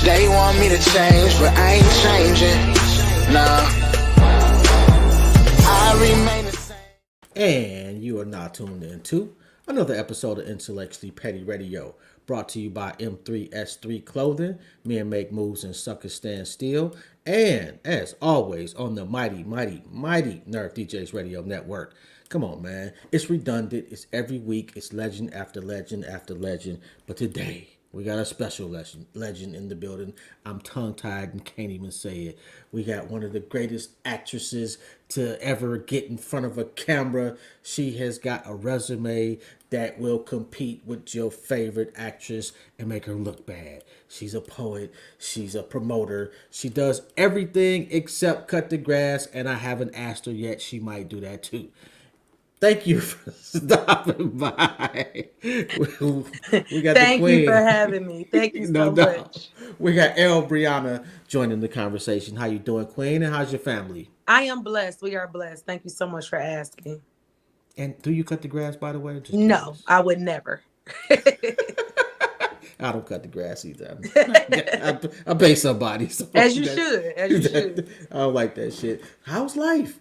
They want me to change, but I ain't changing. Nah, I remain the same. And you are now tuned in to another episode of Intellectually Petty Radio, brought to you by M3S3 Clothing, Men Make Moves and Suckers Stand Still, and as always on the mighty Nerf DJs Radio Network. Come on, man. It's redundant. It's every week. It's legend after legend after legend. But today, we got a special legend in the building. I'm tongue-tied and can't even say it. We got one of the greatest actresses to ever get in front of a camera. She has got a resume that will compete with your favorite actress and make her look bad. She's a poet. She's a promoter. She does everything except cut the grass, and I haven't asked her yet. She might do that too. Thank you for stopping by. We got Thank the queen. you for having me. Thank you so much. We got Elle Breaunna joining the conversation. How you doing, queen? And how's your family? I am blessed. We are blessed. Thank you so much for asking. And do you cut the grass, by the way? No, I would never. I don't cut the grass either. I pay somebody. So as you should. I don't like that shit. How's life?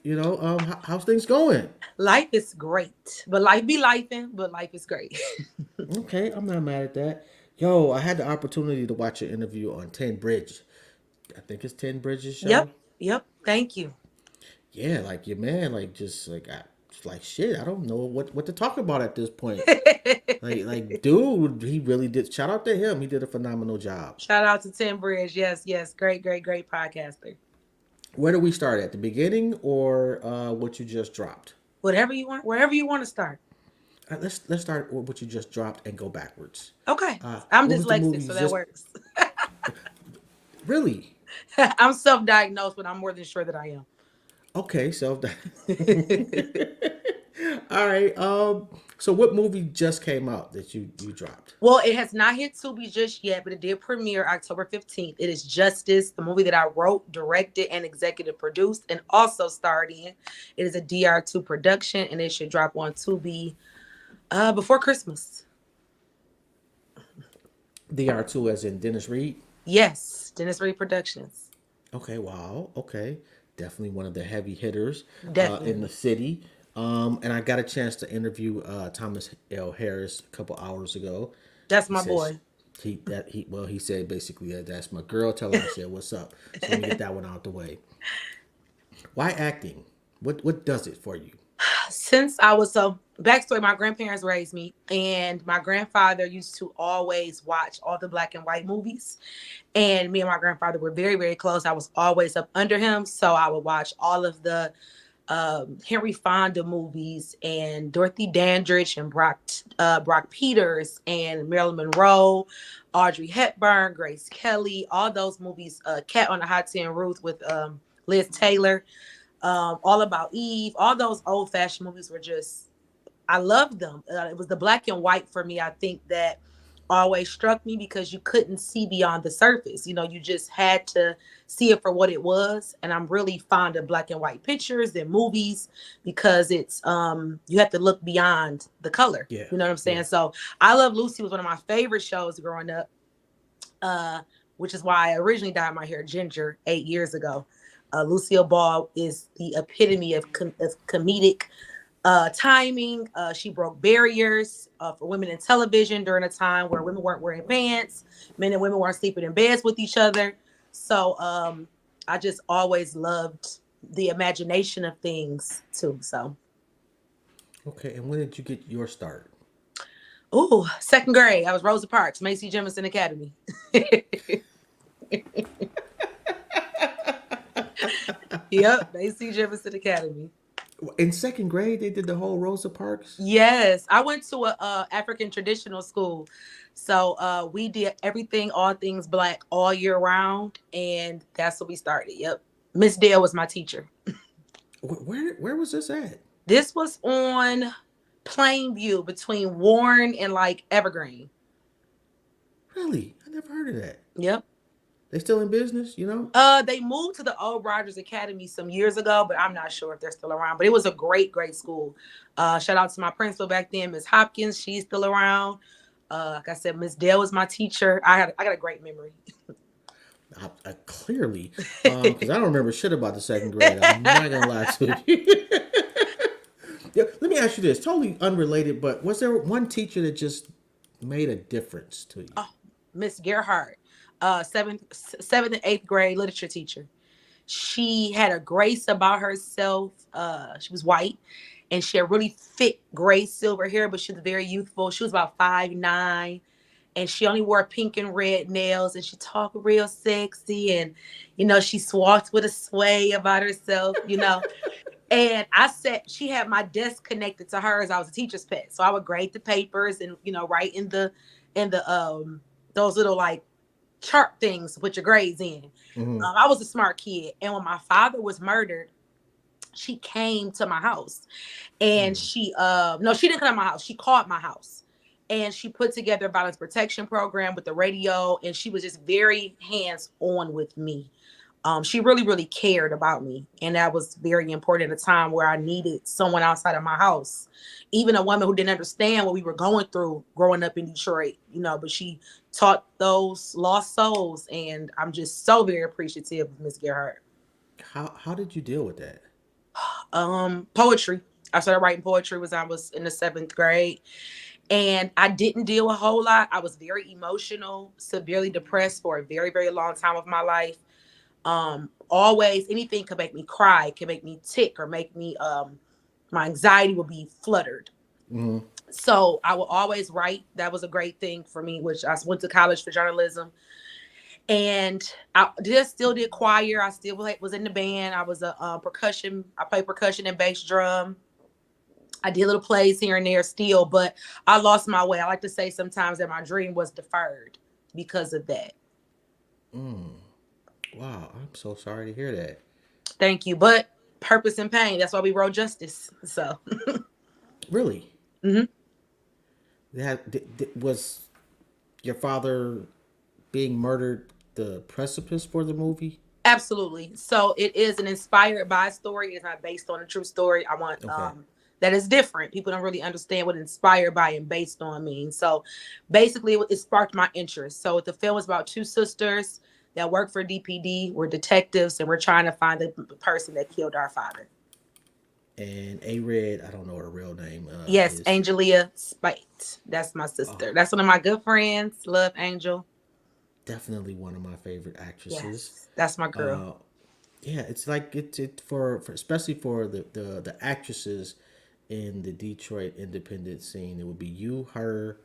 How's things going? Life is great. But life be lifing, but life is great. Okay, I'm not mad at that. Yo, I had the opportunity to watch an interview on 10 Bridge. I think it's 10 Bridge's show. Yep. Thank you. Yeah, like your man, shit. I don't know what to talk about at this point. Dude, he really did. Shout out to him. He did a phenomenal job. Shout out to Tim Bridge. Yes. Great podcaster. Where do we start, at the beginning or what you just dropped? Whatever you want, wherever you want to start. Let's start with what you just dropped and go backwards. Okay. I'm dyslexic, so that works. Really? I'm self-diagnosed, but I'm more than sure that I am. Okay, all right. So what movie just came out that you dropped? Well, it has not hit Tubi just yet, but it did premiere October 15th. It is Justice, the movie that I wrote, directed, and executive produced, and also starred in. It is a DR2 production, and it should drop on Tubi before Christmas. DR2 as in Dennis Reed? Yes, Dennis Reed Productions. Okay, wow. Okay. Definitely one of the heavy hitters Definitely. In the city. And I got a chance to interview Thomas L. Harris a couple hours ago. That's my boy. He said basically that's my girl. Tell her I said what's up. So let me get that one out the way. Why acting? What does it for you? Since I was backstory, my grandparents raised me, and my grandfather used to always watch all the black and white movies. And me and my grandfather were very, very close. I was always up under him. So I would watch all of the Henry Fonda movies and Dorothy Dandridge and Brock Peters and Marilyn Monroe, Audrey Hepburn, Grace Kelly, all those movies, Cat on the Hot Tin Roof with Liz Taylor, All About Eve, all those old fashioned movies were just, I loved them. It was the black and white for me, I think, that always struck me because you couldn't see beyond the surface. You just had to see it for what it was. And I'm really fond of black and white pictures and movies because it's you have to look beyond the color. Yeah. You know what I'm saying? Yeah. So I Love Lucy was one of my favorite shows growing up, which is why I originally dyed my hair ginger 8 years ago. Lucille Ball is the epitome of comedic timing. She broke barriers for women in television during a time where women weren't wearing pants, men and women weren't sleeping in beds with each other. So I just always loved the imagination of things too. So Okay, and when did you get your start? Ooh, second grade. I was Rosa Parks, Macy Jemison Academy. Yep, Macy Jemison Academy. In second grade, they did the whole Rosa Parks. Yes, I went to a African traditional school, so we did everything, all things black, all year round, and that's what we started. Yep, Miss Dale was my teacher. Where was this at? This was on Plainview between Warren and like Evergreen. Really? I never heard of that. Yep. They still in business, you know? They moved to the old Rogers Academy some years ago, but I'm not sure if they're still around. But it was a great, great school. Shout out to my principal back then, Miss Hopkins. She's still around. Like I said, Miss Dale was my teacher. I got a great memory. I clearly, because I don't remember shit about the second grade. I'm not gonna lie to you. Yeah, let me ask you this, totally unrelated, but was there one teacher that just made a difference to you? Oh, Miss Gerhardt, seventh and eighth grade literature teacher. She had a grace about herself. She was white, and she had really thick gray silver hair, but she was very youthful. She was about 5'9", and she only wore pink and red nails, and she talked real sexy, and she walked with a sway about herself. And I said she had my desk connected to hers. I was a teacher's pet, so I would grade the papers and write in the those little like chart things to put your grades in. Mm-hmm. I was a smart kid, and when my father was murdered, she came to my house, and she no, she didn't come to my house. She called my house, and she put together a violence protection program with the radio, and she was just very hands on with me. She really, really cared about me. And that was very important at a time where I needed someone outside of my house. Even a woman who didn't understand what we were going through growing up in Detroit, but she taught those lost souls. And I'm just so very appreciative of Miss Gerhardt. How did you deal with that? Poetry. I started writing poetry when I was in the seventh grade. And I didn't deal a whole lot. I was very emotional, severely depressed for a very, very long time of my life. Always anything could make me cry, could make me tick, or make me my anxiety would be fluttered. Mm-hmm. So I will always write. That was a great thing for me, which I went to college for journalism. And I just still did choir. I still was in the band. I was a percussion. I played percussion and bass drum. I did little plays here and there still, but I lost my way. I like to say sometimes that my dream was deferred because of that. Wow, I'm so sorry to hear that. Thank you. But purpose and pain. That's why we wrote Justice. So. Really? Mm-hmm. Was your father being murdered the precipice for the movie? Absolutely. So it is an inspired by story. It's not based on a true story. I want Okay. that is different. People don't really understand what inspired by and based on means. So basically it sparked my interest. So the film is about two sisters that work for DPD. We're detectives, and we're trying to find the person that killed our father. And A Red, I don't know her real name. Yes, Is Angelia Spite. That's my sister. That's one of my good friends. Love Angel. definitely one of my favorite actresses. Yes, that's my girl. Yeah, it's like it for especially for the actresses in the Detroit independent scene. It would be you, her,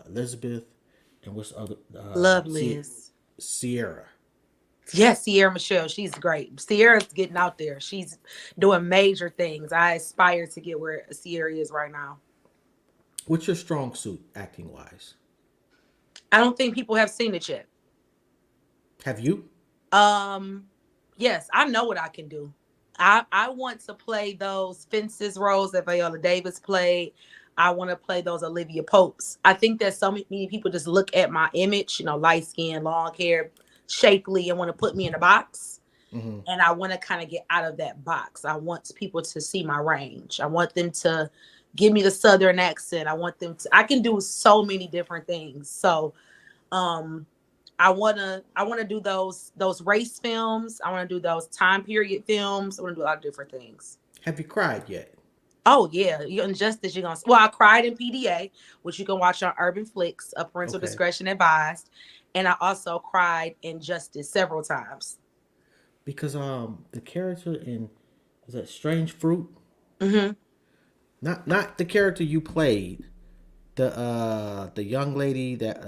Elizabeth, and what's the other? Love Liz. Sierra. Yes, Sierra Michelle. She's great. Sierra's getting out there. She's doing major things. I aspire to get where Sierra is right now. What's your strong suit acting wise? I don't think people have seen it yet. Have you? Yes, I know what I can do. I want to play those fences roles that Viola Davis played. I want to play those Olivia Popes. I think that so many people just look at my image, light skin, long hair, shapely, and want to put me in a box. Mm-hmm. And I want to kind of get out of that box. I want people to see my range. I want them to give me the Southern accent. I can do so many different things. So, I wanna do those race films. I wanna do those time period films. I wanna do a lot of different things. Have you cried yet? Oh yeah, you're Injustice. You're gonna. Well, I cried in PDA, which you can watch on Urban Flicks. Parental Okay. discretion advised. And I also cried in Justice several times. Because the character in is that Strange Fruit? Mm-hmm. Not the character you played. The young lady that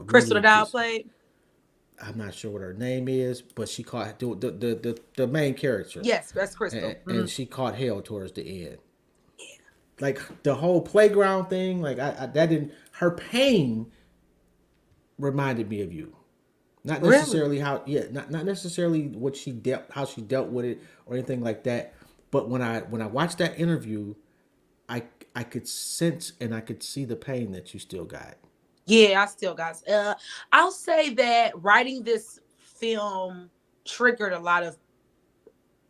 Crystal really Dow just played. I'm not sure what her name is, but she caught the main character, Yes, that's Crystal. and she caught hell towards the end. Like the whole playground thing, like I that didn't her pain reminded me of you. Not Really? necessarily how yeah, not necessarily what she dealt how she dealt with it or anything like that. But when I watched that interview, I I could sense and I could see the pain that you still got. Yeah, I still got. I'll say that writing this film triggered a lot of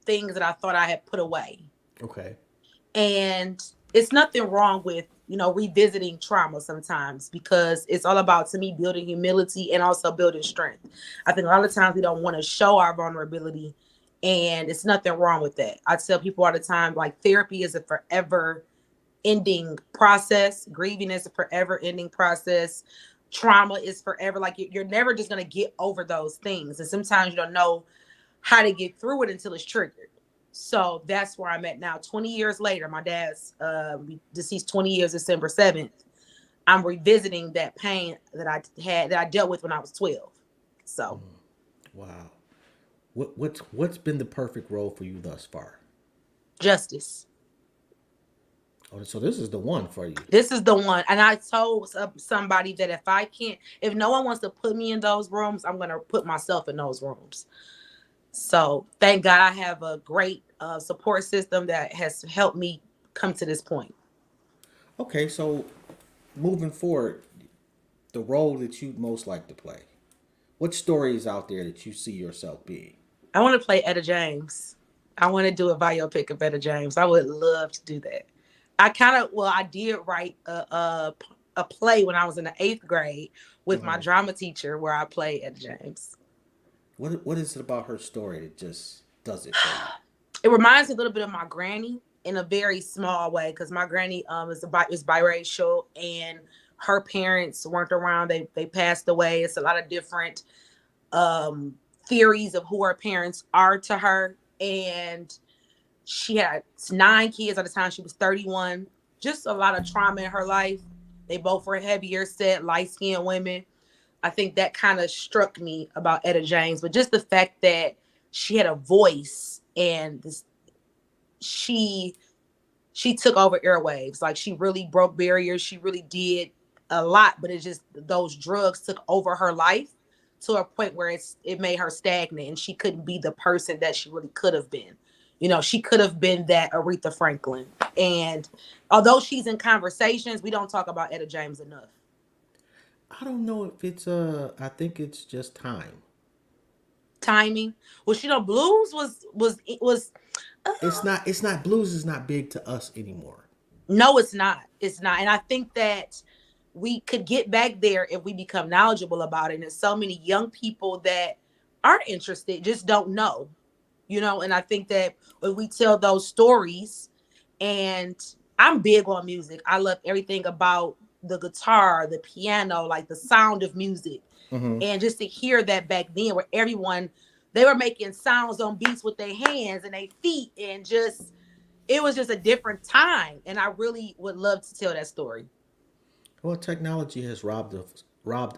things that I thought I had put away. Okay. And it's nothing wrong with, revisiting trauma sometimes because it's all about, to me, building humility and also building strength. I think a lot of times we don't want to show our vulnerability, and it's nothing wrong with that. I tell people all the time, like, therapy is a forever ending process. Grieving is a forever ending process. Trauma is forever. Like, you're never just going to get over those things. And sometimes you don't know how to get through it until it's triggered. So that's where I'm at now. 20 years later, my dad's deceased 20 years, December 7th. I'm revisiting that pain that I dealt with when I was 12. So Wow. What's been the perfect role for you thus far? justice. Oh, so this is the one for you. This is the one. And I told somebody that if no one wants to put me in those rooms, I'm going to put myself in those rooms. So thank God I have a great support system that has helped me come to this point. Okay, so moving forward, the role that you'd most like to play. What story is out there that you see yourself being? I want to play Etta James. I want to do a biopic of Etta James. I would love to do that. I did write a play when I was in the 8th grade with my drama teacher where I played Etta James. What is it about her story that just does it for you? It reminds me a little bit of my granny in a very small way because my granny is biracial and her parents weren't around. They passed away. It's a lot of different theories of who her parents are to her, and she had 9 kids at the time. She was 31. Just a lot of trauma in her life. They both were heavier set, light-skinned women. I think that kind of struck me about Etta James, but just the fact that she had a voice and she took over airwaves. Like, she really broke barriers. She really did a lot, but it's just those drugs took over her life to a point where it made her stagnant and she couldn't be the person that she really could have been. She could have been that Aretha Franklin. And although she's in conversations, we don't talk about Etta James enough. I don't know if it's I think it's just time. Timing. Well, blues was It's not blues is not big to us anymore. no, it's not. It's not. And I think that we could get back there if we become knowledgeable about it. And there's so many young people that are interested, just don't know, and I think that when we tell those stories, and I'm big on music. I love everything about the guitar, the piano, like the sound of music. And just to hear that back then where they were making sounds on beats with their hands and their feet and it was just a different time. And I really would love to tell that story. Well, technology has robbed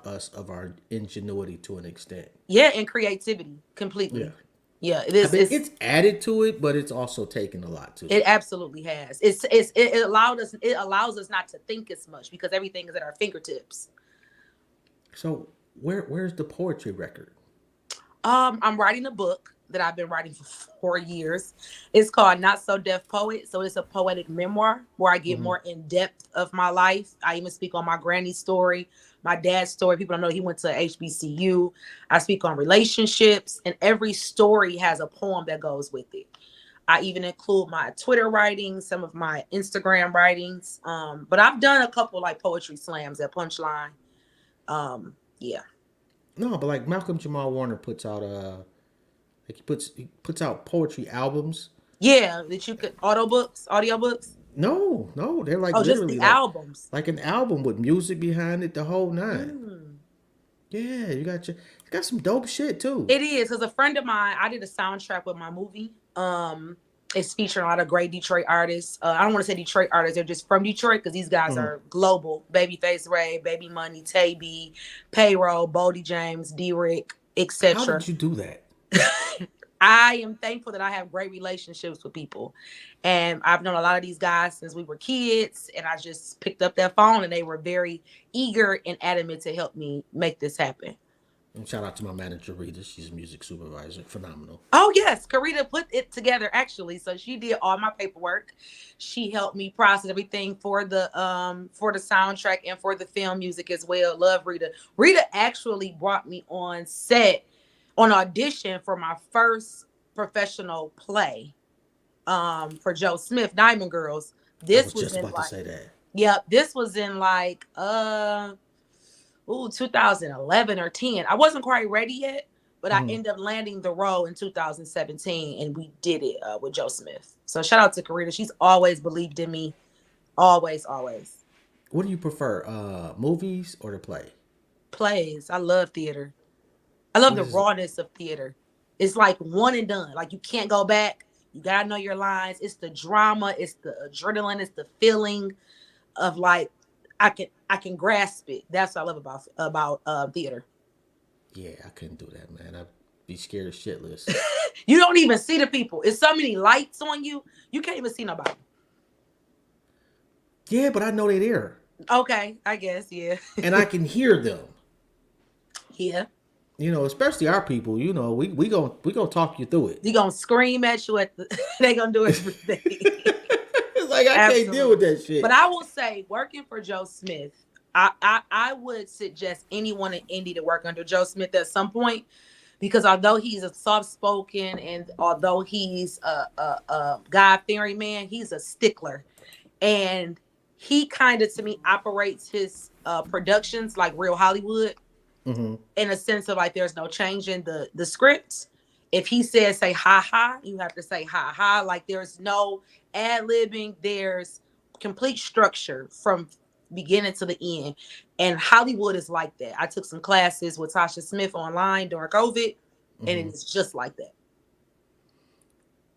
us of our ingenuity to an extent. Yeah, and creativity Yeah. completely. Yeah, it I is. mean, it's added to it, but it's also taken a lot too. It absolutely has. It allows us not to think as much because everything is at our fingertips. So where's the poetry record? I'm writing a book that I've been writing for 4 years. It's called Not So Deaf Poet. So it's a poetic memoir where I get more in depth of my life. I even speak on my granny's story, my dad's story. People don't know he went to HBCU. I speak on relationships, and every story has a poem that goes with it. I even include my Twitter writings, some of my Instagram writings. But I've done a couple like poetry slams at Punchline. Yeah. No, but like Malcolm Jamal Warner puts out like he puts out poetry albums. Yeah, that you could audiobooks. No, they're like Oh, just literally the albums. like an album with music behind it, the whole nine. Mm. Yeah, you got some dope shit too. It is because a friend of mine, I did a soundtrack with my movie. It's featuring a lot of great Detroit artists. I don't want to say Detroit artists; they're just from Detroit because these guys are global. Babyface Ray, Baby Money, Tay B, Payroll, Bodie James, D Rick. How etc. did you do that? I am thankful that I have great relationships with people. And I've known a lot of these guys since we were kids. And I just picked up that phone and they were very eager and adamant to help me make this happen. And shout out to my manager Rita. She's a music supervisor. Phenomenal. Oh yes, Karita put it together actually. So she did all my paperwork. She helped me process everything for the soundtrack and for the film music as well. Love Rita. Rita actually brought me on set on audition for my first professional play for Joe Smith, Diamond Girls. I This was was just in about to like, say that. yep, this was in like 2011 or 10. I wasn't quite ready yet, but I Mhm. ended up landing the role in 2017 and we did it with Joe Smith. So shout out to Karita. She's always believed in me. Always, always. What do you prefer, movies or the play? Plays. I love theater. I love What the is? rawness of theater. It's like one and done. Like you can't go back. You gotta know your lines. It's the drama. It's the adrenaline. It's the feeling of like I can grasp it. That's what I love about theater. Yeah, I couldn't do that, man. I'd be scared shitless. You don't even see the people. It's so many lights on you. You can't even see nobody. Yeah, but I know they're there, Okay, I guess yeah, and I can hear them. yeah. Especially our people. We gonna talk you through it. They gonna scream at you at the. They gonna do everything. It's like I can't deal with Absolutely. that But shit. I will say, working for Joe Smith, I would suggest anyone in Indy to work under Joe Smith at some point because although he's a soft spoken and although he's a God fearing man, he's a stickler. And he kind of to me operates his productions like real Hollywood Hmm. in a sense of like there's no change in the script. If he says say ha ha, you have to say ha ha. Like there's no ad libbing. There's complete structure from beginning to the end. And Hollywood is like that. I took some classes with Tasha Smith online during COVID, and Hmm. it's just like that.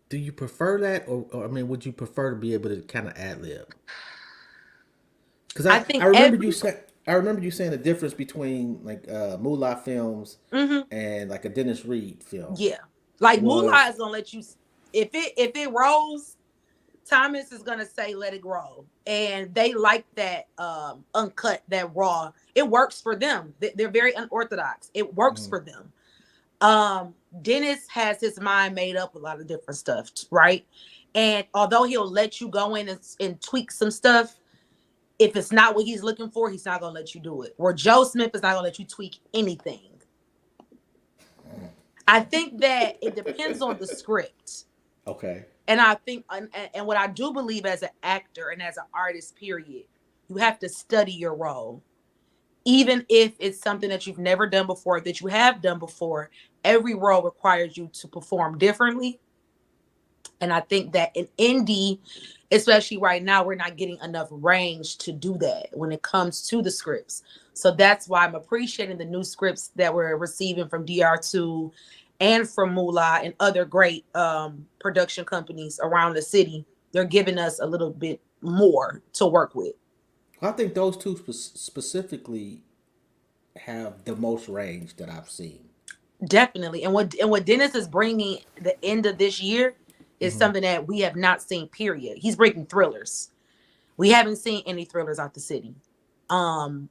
Do you prefer that, or I mean, would you prefer to be able to kind of ad lib? Because I I think remember you every said I remember you saying the difference between like Moolah films mhm, and like a Dennis Reed film yeah, like Moolah was. is gonna let you if it rolls, Thomas is gonna say let it grow, and they like that uncut, that raw. It works for them. They're very unorthodox. It works Mhm. for them. Dennis has his mind made up with a lot of different stuff, right? And although he'll let you go in and tweak some stuff, if it's not what he's looking for, he's not gonna let you do it. Where Joe Smith is not gonna let you tweak anything. I think that it depends on the script. Okay. And I think, and what I do believe as an actor and as an artist, period, you have to study your role. Even if it's something that you've never done before, that you have done before, every role requires you to perform differently. And I think that in indie, especially right now, we're not getting enough range to do that when it comes to the scripts. So that's why I'm appreciating the new scripts that we're receiving from DR2 and from Moolah and other great production companies around the city. They're giving us a little bit more to work with. I think those two specifically have the most range that I've seen. Definitely. And what Dennis is bringing the end of this year is Hmm. something that we have not seen, period. He's bringing thrillers. We haven't seen any thrillers out the city. Um,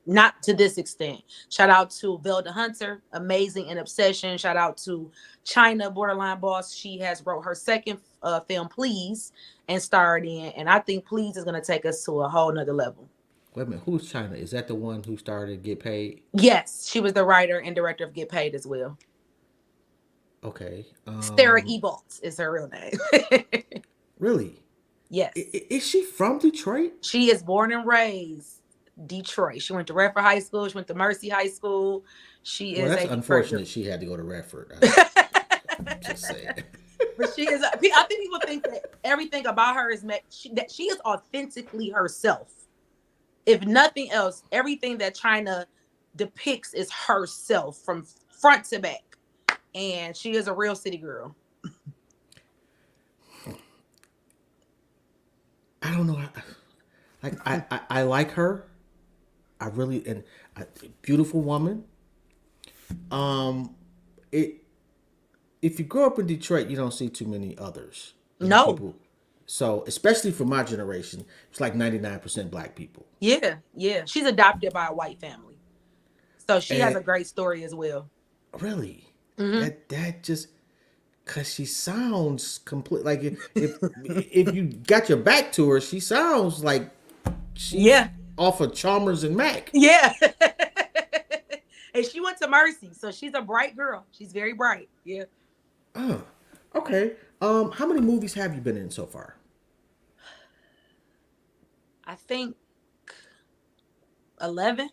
Not to this extent. Shout out to Velda Hunter, amazing in Obsession. Shout out to China, Borderline Boss. She has wrote her second film, Please, and starred in. And I think Please is going to take us to a whole nother level. Wait a minute, who's China? Is that the one who started Get Paid? Yes, she was the writer and director of Get Paid as well. Okay. Sarah E. Bolts is her real name. Really? Yes. Is she from Detroit? She is born and raised Detroit. She went to Redford High School. She went to Mercy High School. She Well, is that's a Detroit girl. unfortunate. She had to go to Redford. I'm just saying. But she is. I think people think that everything about her is that she is authentically herself. If nothing else, everything that China depicts is herself from front to back, and she is a real city girl. I don't know. I like her. I really and beautiful woman. Um, it if you grow up in Detroit, you don't see too many others. No. People. So especially for my generation, it's like 99% black people. Yeah, yeah. She's adopted by a white family. So she has And a great story as well. really, Hmm. that just because she sounds complete. Like if you got your back to her, she sounds like she's Yeah. off of Chalmers and Mac. Yeah. And she went to Mercy. So she's a bright girl. She's very bright. Yeah. Oh, okay. How many movies have you been in so far? I think 11.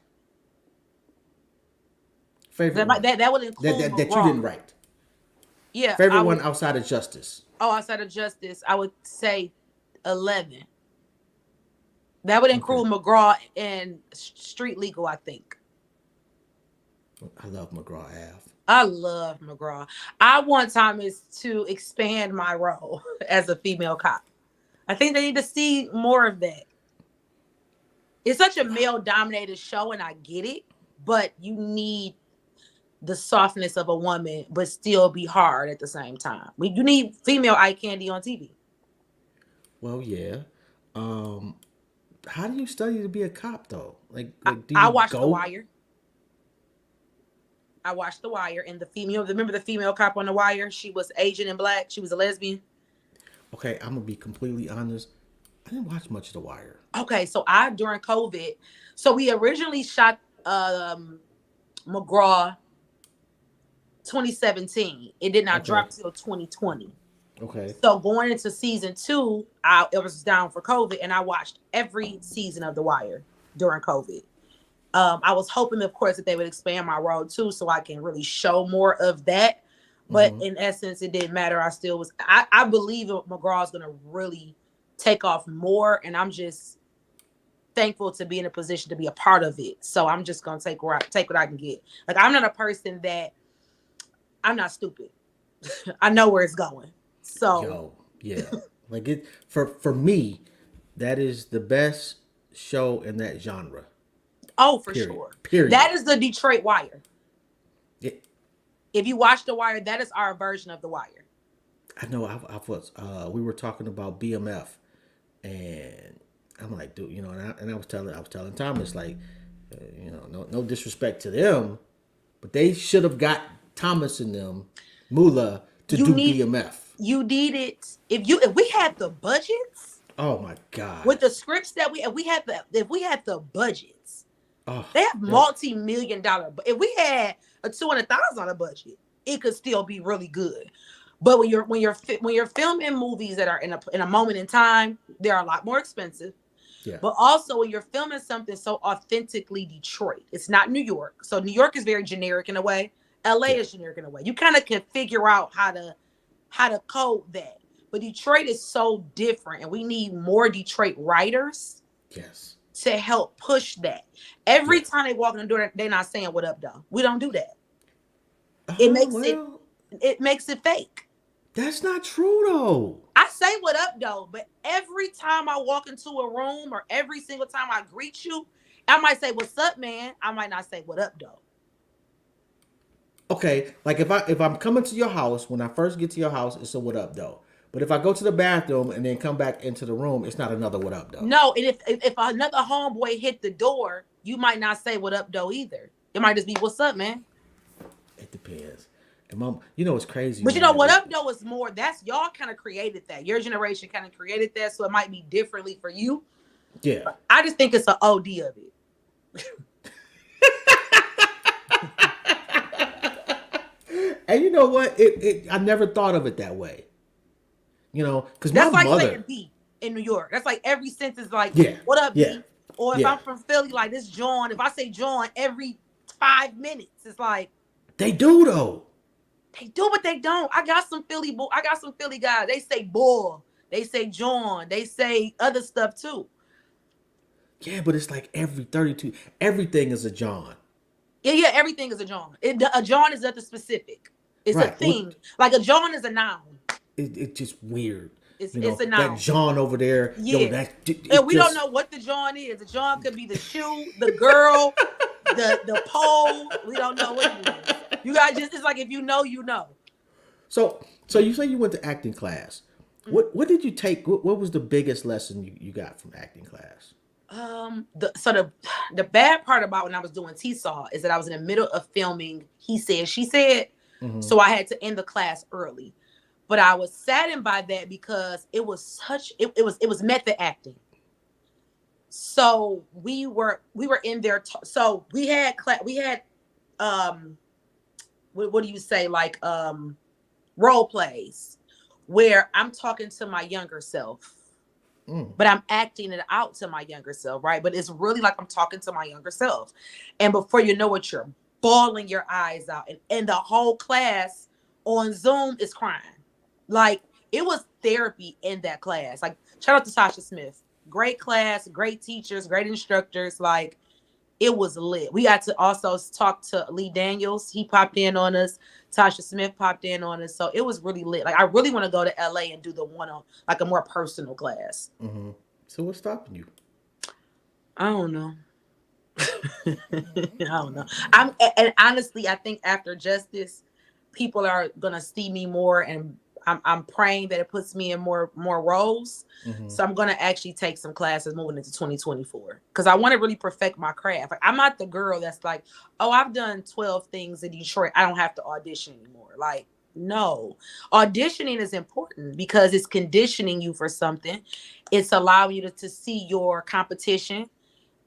Favorite one That would include that you McGraw. didn't write. Yeah, I Favorite one would. outside of Justice. Oh, outside of Justice, I would say 11. That would Okay. include McGraw and Street Legal, I think. I love McGraw Ave. I love McGraw. I want Thomas to expand my role as a female cop. I think they need to see more of that. It's such a male dominated show, and I get it, but you need the softness of a woman, but still be hard at the same time. You need female eye candy on TV. Well, yeah. Um, how do you study to be a cop though? I, Like do I you watched The go? Wire. I watched The Wire, and the female. Remember the female cop on The Wire? She was Asian and black. She was a lesbian. Okay, I'm gonna be completely honest. I didn't watch much of The Wire. Okay, so I during COVID, so we originally shot McGraw 2017. It did not Okay. drop till 2020. Okay. So going into season 2, it was down for COVID, and I watched every season of The Wire during COVID. I was hoping, of course, that they would expand my role too, so I can really show more of that. But Mm-hmm. in essence, it didn't matter. I still was. I believe McGraw is going to really take off more, and I'm just thankful to be in a position to be a part of it. So I'm just going to take what I can get. Like, I'm not a person that I'm not stupid. I know where it's going. So Yo, yeah. Like it for me, that is the best show in that genre. oh, for Period. sure. Period. That is the Detroit Wire. It, If you watch The Wire, that is our version of The Wire. I know. I was. We were talking about BMF, and I'm like, dude, and I was telling Thomas, like, no disrespect to them, but they should have got Thomas and them, Mula, to You do need BMF. you need it. If we had the budgets Oh my god. with the scripts that if we had the budgets, Oh, they have multi-million-dollar. But if we had a $200,000 budget, it could still be really good. But when you're filming movies that are in a moment in time, they're a lot more expensive. yeah. But also when you're filming something so authentically Detroit, it's not New York. So New York is very generic in a way. LA is generic in a way. You kind of can figure out how to code that. But Detroit is so different, and we need more Detroit writers Yes. to help push that. Every time they walk in the door, they're not saying what up though. We don't do that. It makes it fake. That's not true though. I say what up though, but every time I walk into a room or every single time I greet you, I might say what's up, man. I might not say what up though. Okay, like if I'm coming to your house, when I first get to your house, it's a what up though. But if I go to the bathroom and then come back into the room, it's not another what up though. No, and if another homeboy hit the door, you might not say what up though either. It might just be what's up, man. It depends. And mom, it's crazy. But you know what up though is more. That's y'all kind of created that. Your generation kind of created that, so it might be differently for you. Yeah. I just think it's an OD of it. And you know what? I never thought of it that way. Because my That's like mother. saying B in New York. That's like every sentence like, Yeah, what up, yeah, B? Or if yeah. I'm from Philly, like this John. If I say John every 5 minutes, it's like They do though. they do, but they don't. I got some Philly guys. They say boy. They say John. They say other stuff too. Yeah, but it's like every 32. Everything is a John. Yeah. Everything is a John. A John is nothing specific. It's Right. a thing. Like a John is a noun. It's just weird. It's a noun. That John over there. Yeah. And we don't know what the John is. The John could be the shoe, the girl, the pole. We don't know what it is. You gotta just, it's like if you know, you know. So you say you went to acting class. What did you take? What was the biggest lesson you got from acting class? The bad part about when I was doing T-Saw is that I was in the middle of filming He Said, She Said. Mm-hmm. So I had to end the class early. But I was saddened by that because it was method acting. So we were in there. So we had um what do you say, like role plays where I'm talking to my younger self, Mm. but I'm acting it out to my younger self, right? But it's really like I'm talking to my younger self. And before you know it, you're bawling your eyes out. And the whole class on Zoom is crying. Like, it was therapy in that class. Like, shout out to Tasha Smith. Great class, great teachers, great instructors. Like, it was lit. We got to also talk to Lee Daniels. He popped in on us. Tasha Smith popped in on us. So it was really lit. Like, I really want to go to LA and do the one on, like, a more personal class. Mm-hmm. So what's stopping you? I don't know. I don't know. And honestly, I think after Justice, people are gonna see me more, and I'm praying that it puts me in more roles. Mm-hmm. So I'm gonna actually take some classes moving into 2024 because I want to really perfect my craft. Like, I'm not the girl that's like, oh, I've done 12 things in Detroit, I don't have to audition anymore. Like, no, auditioning is important because it's conditioning you for something. It's allowing you to see your competition.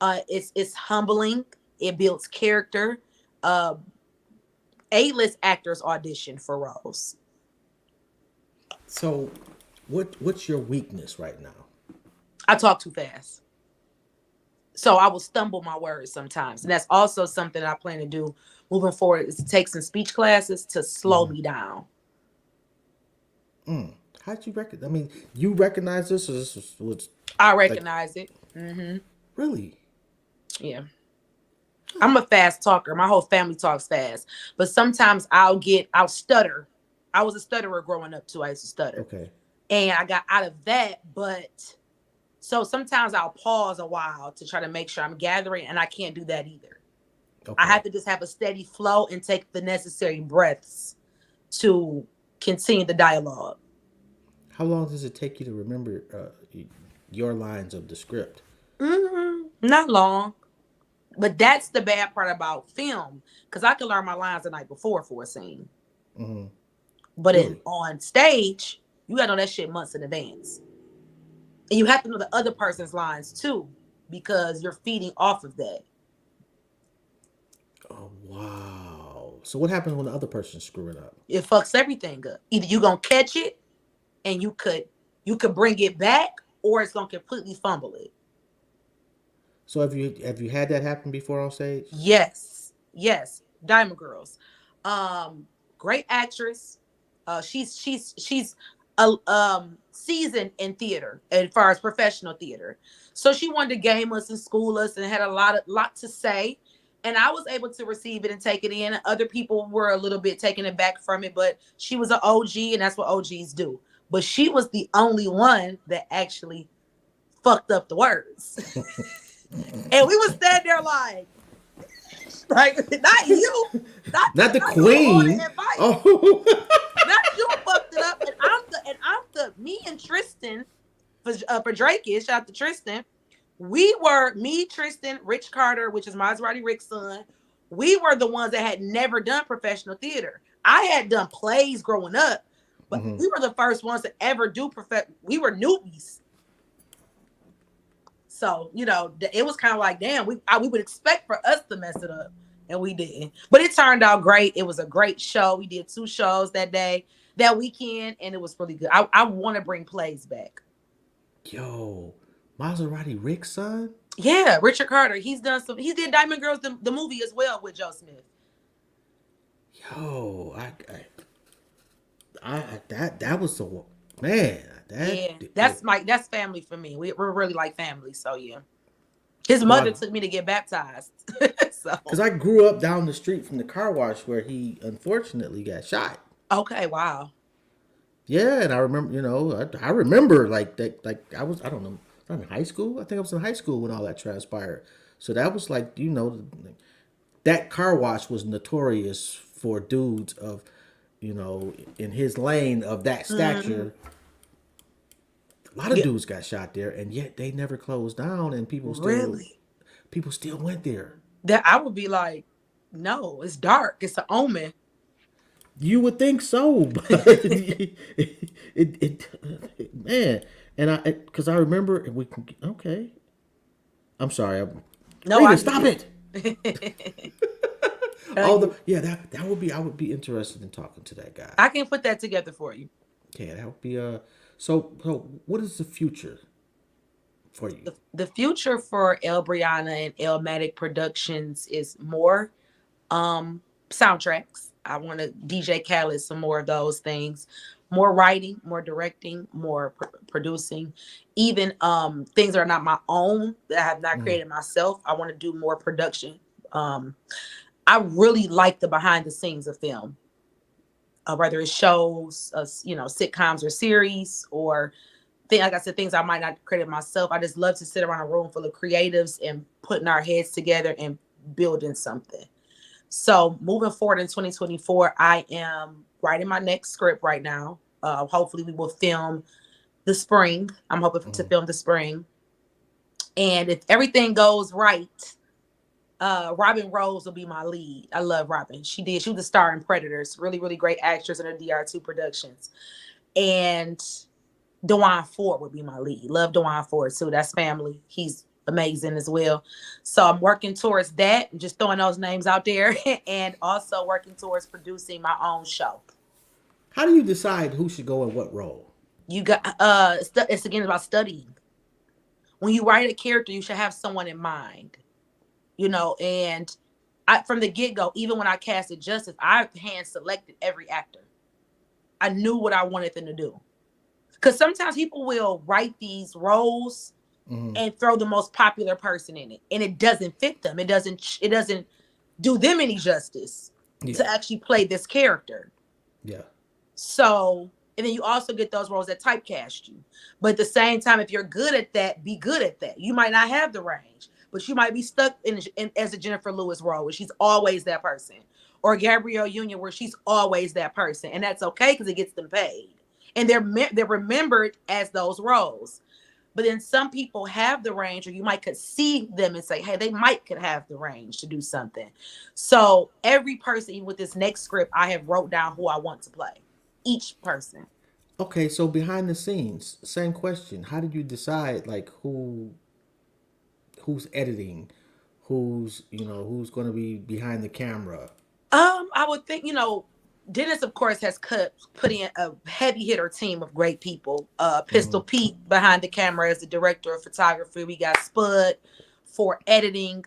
It's humbling. It builds character. Uh, A-list actors audition for roles. So, what's your weakness right now? I talk too fast, so I will stumble my words sometimes, and that's also something I plan to do moving forward. Is to take some speech classes to slow Mm-hmm. me down. Mm. How'd you recognize? I mean, you recognize this, or was I like recognize it. really? Yeah, I'm a fast talker. My whole family talks fast, but sometimes I'll stutter. I was a stutterer growing up too. I used to stutter, Okay. and I got out of that, but so sometimes I'll pause a while to try to make sure I'm gathering, and I can't do that either. I Okay. have to just have a steady flow and take the necessary breaths to continue the dialogue. How long does it take you to remember your lines of the script? Not long, but that's the bad part about film because I can learn my lines the night before for a scene, Mm-hmm. but in Really? on stage, you gotta know that shit months in advance, and you have to know the other person's lines too because you're feeding off of that. Oh wow. So what happens when the other person's screwing up? It fucks everything up. Either you gonna catch it and you could bring it back, or it's gonna completely fumble it. So have you had that happen before on stage? Yes, yes. Diamond Girls, um, great actress. She's a seasoned in theater as far as professional theater. So she wanted to game us and school us and had a lot to say. And I was able to receive it and take it in. Other people were a little bit taken aback from it, but she was an OG, and that's what OGs do. But she was the only one that actually fucked up the words. And we was standing there like not you, Not the not you on queen. the advice, Oh. not you fucked it up. And I'm the me and Tristan for Drake is shout out to Tristan. We were me, Tristan, Rich Carter, which is Maserati Rick's son. We were the ones that had never done professional theater. I had done plays growing up, but Mm-hmm. we were the first ones to ever do we were newbies. So, it was kind of like, damn, we would expect for us to mess it up, and we didn't. But it turned out great. It was a great show. We did 2 shows that weekend, and it was really good. I want to bring plays back. Yo, Maserati Rick's son? Yeah, Richard Carter. He did Diamond Girls, the movie as well with Joe Smith. Yo, that was the man. Yeah, It, that's family for me. We're really like family. So yeah, his mother well, took me to get baptized. So because I grew up down the street from the car wash where he unfortunately got shot. okay, wow. Yeah, and I remember, I remember like that, like I don't know, I'm in high school. I think I was in high school when all that transpired. So that was like, that car wash was notorious for dudes of, in his lane of that Mhm. stature. A lot of Yeah, dudes got shot there, and yet they never closed down, and really. people still went there. That I would be like, no, it's dark. It's an omen. You would think so, but man, and because I remember we can okay. I'm sorry, No, I Regan, get stop it. it. All I the yeah, that would be I would be interested in talking to that guy. I can put that together for you. Yeah, that would be so what is the future for you? The future for Elle Breaunna and Elle Productions is more soundtracks. I want to DJ Khaled some more of those things. More writing, more directing, more producing, even things that are not my own that I have not Mm, created myself. I want to do more production. Um, I really like the behind the scenes of film, whether it's shows, sitcoms or series, or like I said, things I might not credit myself. I just love to sit around a room full of creatives and putting our heads together and building something. So moving forward in 2024, I am writing my next script right now. Hopefully, we will film the spring. I'm hoping to mm. film the spring, and if everything goes right, Robin Rose will be my lead. I love Robin. She was a star in Predators. Really, really great actress in her DR2 productions. And Dewan Ford would be my lead. Love Dewan Ford too. That's family. He's amazing as well. So I'm working towards that and just throwing those names out there and also working towards producing my own show. How do you decide who should go in what role? You got it's again about studying. When you write a character, you should have someone in mind, and from the get-go, even when I casted Justice, I hand selected every actor. I knew what I wanted them to do. Because sometimes people will write these roles Mm, and throw the most popular person in it, and it doesn't fit them. It doesn't do them any justice yeah, to actually play this character. yeah. So, and then you also get those roles that typecast you. But at the same time, if you're good at that, be good at that. You might not have the range, but you might be stuck in as a Jennifer Lewis role where she's always that person, or Gabrielle Union where she's always that person, and that's okay because it gets them paid, and they're remembered as those roles. But then some people have the range, or you might could see them and say, hey, they might could have the range to do something. So every person with this next script, I have wrote down who I want to play. Each person. Okay, so behind the scenes, same question. How did you decide like who's editing, who's going to be behind the camera? I would think, Dennis, of course, has put in a heavy hitter team of great people. Pistol Mm, Pete behind the camera as the director of photography. We got Spud for editing.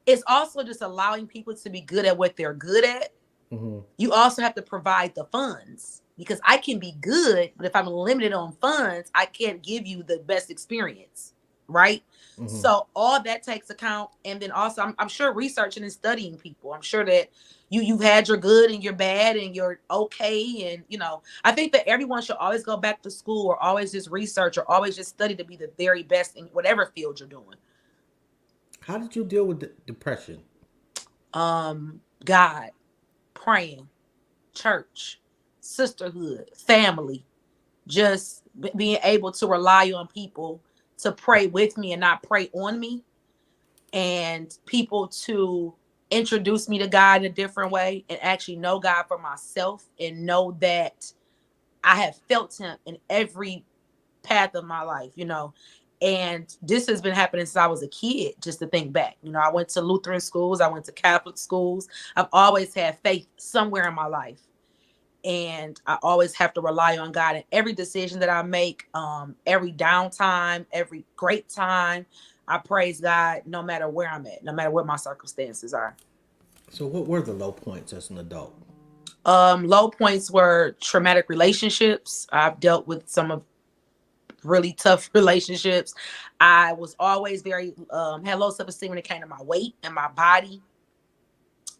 It's also just allowing people to be good at what they're good at. mm-hmm, You also have to provide the funds because I can be good, but if I'm limited on funds, I can't give you the best experience, right? mm-hmm. So all that takes account, and then also I'm sure researching and studying people. I'm sure that you've had your good and your bad and your okay, and I think that everyone should always go back to school or always just research or always just study to be the very best in whatever field you're doing. How did you deal with depression? God, praying, church, sisterhood, family, just being able to rely on people to pray with me and not pray on me, and people to introduce me to God in a different way and actually know God for myself and know that I have felt him in every path of my life, And this has been happening since I was a kid, just to think back. I went to Lutheran schools, I went to Catholic schools. I've always had faith somewhere in my life. And I always have to rely on God in every decision that I make, every downtime, every great time. I praise God no matter where I'm at, no matter what my circumstances are. So what were the low points as an adult? Low points were traumatic relationships. I've dealt with some of really tough relationships. I was always very had low self-esteem when it came to my weight and my body.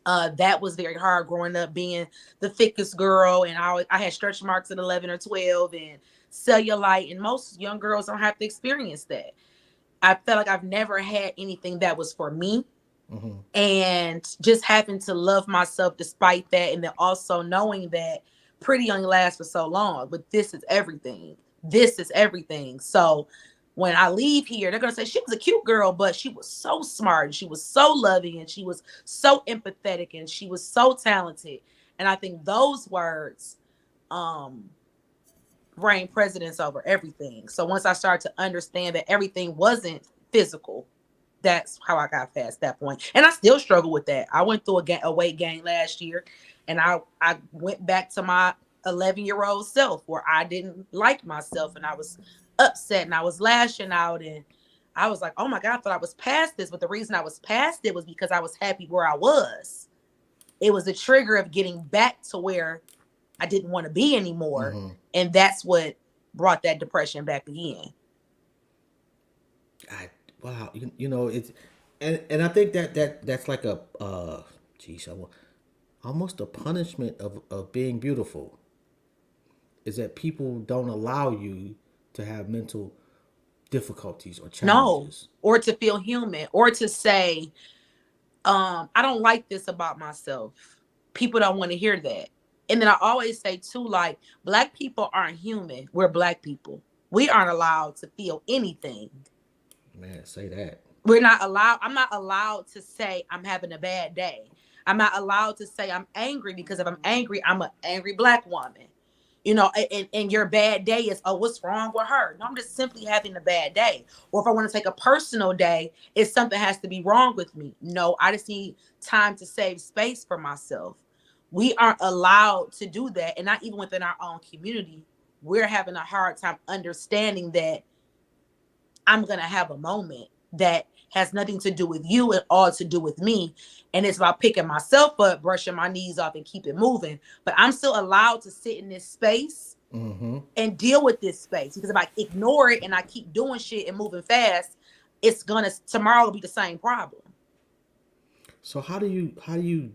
That was very hard growing up being the thickest girl, and I had stretch marks at 11 or 12 and cellulite, and most young girls don't have to experience that. I felt like I've never had anything that was for me. And just having to love myself despite that. And then also knowing that pretty only lasts for so long, but this is everything. This is everything. So when I leave here, they're going to say she was a cute girl, but she was so smart. And she was so loving, and she was so empathetic, and she was so talented. And I think those words reign precedence over everything. So once I started to understand that everything wasn't physical, that's how I got past that point. And I still struggle with that. I went through a weight gain last year, and I went back to my 11-year-old self where I didn't like myself, and I was upset, and I was lashing out, and I was like, oh my God, I thought I was past this. But the reason I was past it was because I was happy where I was. It was a trigger of getting back to where I didn't want to be anymore. And that's what brought that depression back again. Wow, you know it's, and I think that's like a geez, almost a punishment of being beautiful. Is that people don't allow you to have mental difficulties or No, challenges. or to feel human, or to say, I don't like this about myself. People don't want to hear that. And then I always say too, like, Black people aren't human. We're Black people. We aren't allowed to feel anything. Man, say that. We're not allowed. I'm not allowed to say I'm having a bad day. I'm not allowed to say I'm angry, because if I'm angry, I'm an angry Black woman. And your bad day is, oh, what's wrong with her? No, I'm just simply having a bad day. Or if I want to take a personal day, if something has to be wrong with me. No, I just need time to save space for myself. We aren't allowed to do that. And not even within our own community. We're having a hard time understanding that I'm going to have a moment that has nothing to do with you and all to do with me. And it's about picking myself up, brushing my knees off, and keep it moving. But I'm still allowed to sit in this space and deal with this space. Because if I ignore it and I keep doing shit and moving fast, tomorrow will be the same problem. So how do you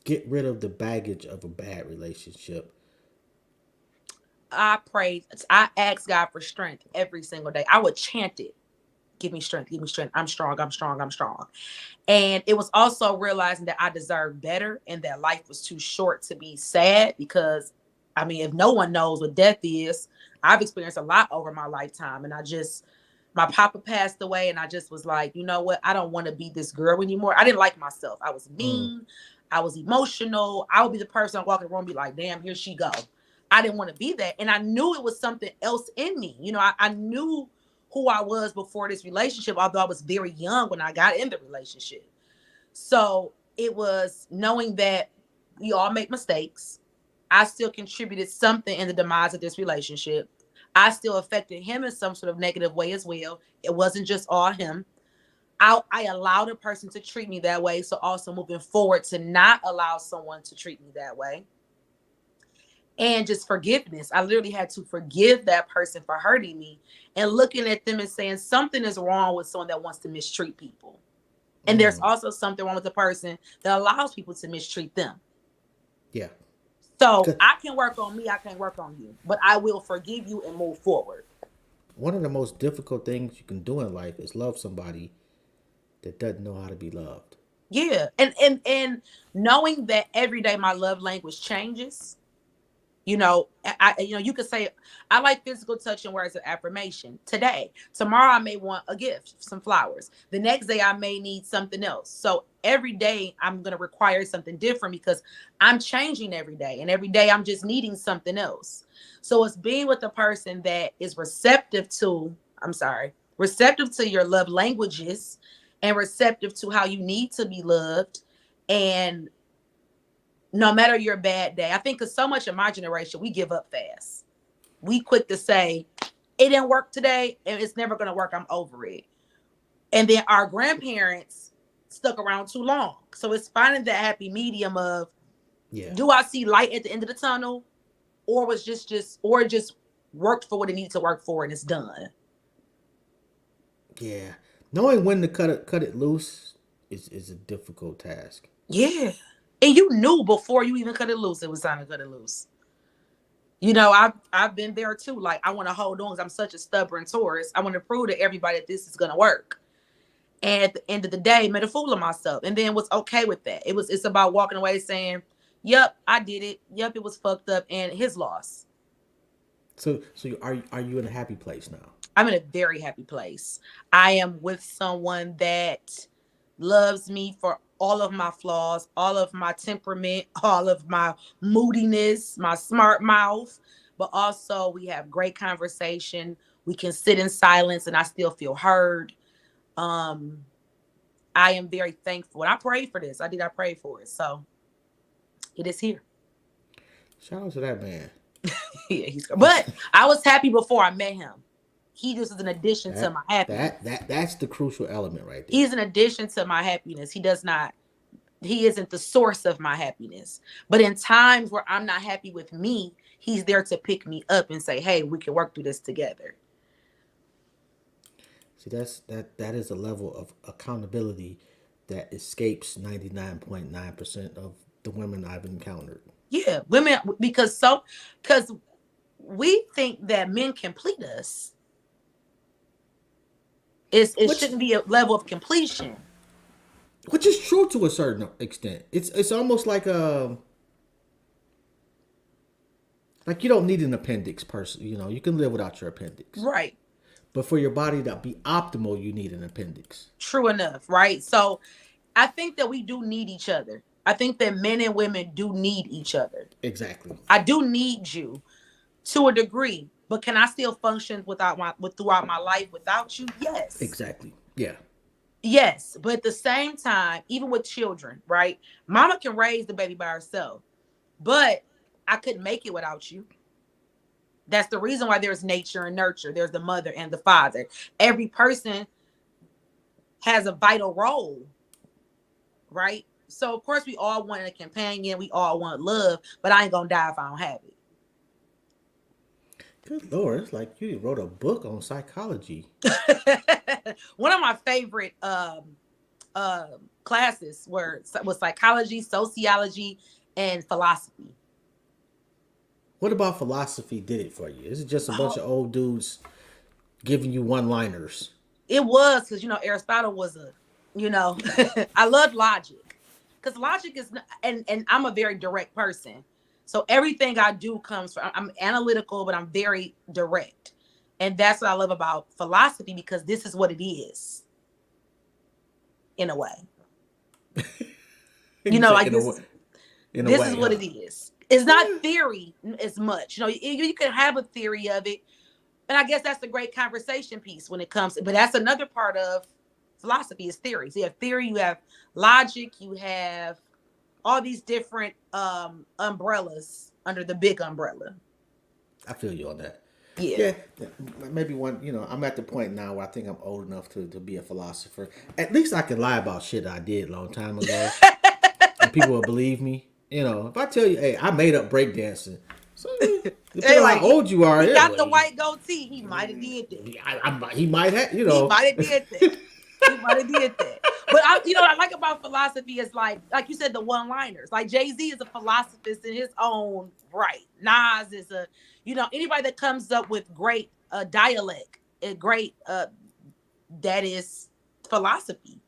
get rid of the baggage of a bad relationship? I ask God for strength every single day. I would chant it. Give me strength, give me strength. I'm strong, I'm strong, I'm strong. And it was also realizing that I deserved better, and that life was too short to be sad. Because, I mean, if no one knows what death is, I've experienced a lot over my lifetime. And my papa passed away, and I just was like, you know what? I don't want to be this girl anymore. I didn't like myself. I was mean. I was emotional. I would be the person walking the room and be like, damn, here she go. I didn't want to be that. And I knew it was something else in me. I knew who I was before this relationship, although I was very young when I got in the relationship. So it was knowing that we all make mistakes. I still contributed something in the demise of this relationship. I still affected him in some sort of negative way as well. It wasn't just all him. I allowed a person to treat me that way. So also moving forward, to not allow someone to treat me that way. And just forgiveness. I literally had to forgive that person for hurting me, and looking at them and saying something is wrong with someone that wants to mistreat people. And there's also something wrong with the person that allows people to mistreat them. Yeah. So I can work on me, I can work on you, but I will forgive you and move forward. One of the most difficult things you can do in life is love somebody that doesn't know how to be loved. Yeah. And knowing that every day my love language changes. You could say I like physical touch and words of affirmation today. Tomorrow I may want a gift, some flowers. The next day I may need something else. So every day I'm going to require something different, because I'm changing every day, and every day I'm just needing something else. So it's being with a person that is receptive to your love languages, and receptive to how you need to be loved. And no matter your bad day, I think because so much of my generation, we give up fast. We quick to say, it didn't work today and it's never going to work. I'm over it. And then our grandparents stuck around too long. So it's finding that happy medium of, do I see light at the end of the tunnel, or was or just worked for what it needed to work for and it's done. Yeah. Knowing when to cut it loose is a difficult task. Yeah. And you knew before you even cut it loose, it was time to cut it loose. I've been there too. Like, I want to hold on because I'm such a stubborn Taurus. I want to prove to everybody that this is going to work. And at the end of the day, made a fool of myself, and then was okay with that. It's about walking away saying, "Yep, I did it. Yep, it was fucked up," and his loss. Are you in a happy place now? I'm in a very happy place. I am with someone that loves me for all of my flaws, all of my temperament, all of my moodiness, my smart mouth, but also we have great conversation. We can sit in silence and I still feel heard. Um, I am very thankful. And I prayed for this. I prayed for it. So it is here. Shout out to that man. Yeah, but I was happy before I met him. He just is an addition to my happiness. That's the crucial element right there. He's an addition to my happiness. He isn't the source of my happiness. But in times where I'm not happy with me, he's there to pick me up and say, hey, we can work through this together. See, that is a level of accountability that escapes 99.9% of the women I've encountered. Yeah, women, because we think that men complete us. It shouldn't be a level of completion. Which is true to a certain extent. It's almost like you don't need an appendix person. You know, you can live without your appendix. Right. But for your body to be optimal, you need an appendix. True enough, right? So I think that we do need each other. I think that men and women do need each other. Exactly. I do need you to a degree, but can I still function throughout my life without you? Yes. Exactly. Yeah. Yes, but at the same time, even with children, right? Mama can raise the baby by herself, but I couldn't make it without you. That's the reason why there's nature and nurture. There's the mother and the father. Every person has a vital role, right? So, of course, we all want a companion. We all want love, but I ain't going to die if I don't have it. Good Lord, it's like you wrote a book on psychology. One of my favorite classes was psychology, sociology, and philosophy. What about philosophy did it for you? Is it just a bunch of old dudes giving you one-liners? It was because, Aristotle was I love logic because logic is, and I'm a very direct person. So everything I do comes from, I'm analytical, but I'm very direct. And that's what I love about philosophy because this is what it is in a way. This is what it is. It's not theory as much. You can have a theory of it. And I guess that's the great conversation piece when it comes to, but that's another part of philosophy is theory. So you have theory, you have logic, you have all these different umbrellas under the big umbrella. I feel you on that. Yeah. Maybe I'm at the point now where I think I'm old enough to be a philosopher. At least I can lie about shit I did a long time ago. And people will believe me. If I tell you, hey, I made up breakdancing. So, depending on how old you are. He got the white goatee. He might have did that. He might have, He might have did that. He might have did that. But what I like about philosophy is like you said, the one-liners. Like Jay-Z is a philosophist in his own right. Nas is anybody that comes up with great dialect, great that is philosophy.